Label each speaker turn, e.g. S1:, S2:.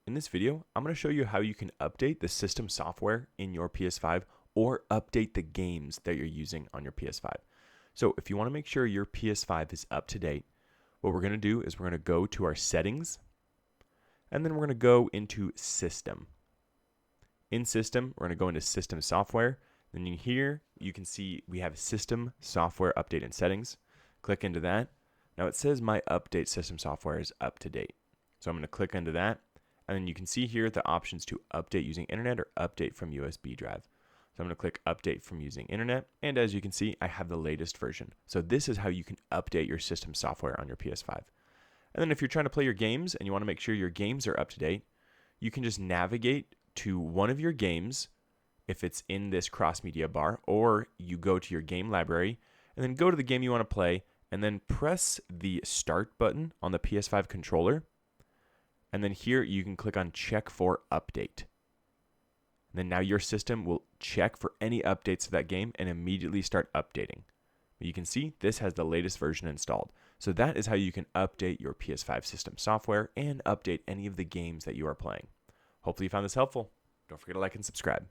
S1: In this video, I'm going to show you how you can update the system software in your PS5 or update the games that you're using on your PS5. So if you want to make sure your PS5 is up to date, what we're going to do is we're going to go to our settings, and then we're going to go into system. In system, we're going to go into system software. Then in here, you can see we have system software update and settings. Click into that. Now it says my update system software is up to date. So I'm going to click into that. And then you can see here the options to update using internet or update from USB drive. So I'm going to click update from using internet. And as you can see, I have the latest version. So this is how you can update your system software on your PS5. And then if you're trying to play your games and you want to make sure your games are up to date, you can just navigate to one of your games if it's in this cross media bar, or you go to your game library and then go to the game you want to play and then press the start button on the PS5 controller. And then here you can click on check for update. And then now your system will check for any updates to that game and immediately start updating. You can see this has the latest version installed. So that is how you can update your PS5 system software and update any of the games that you are playing. Hopefully you found this helpful. Don't forget to like and subscribe.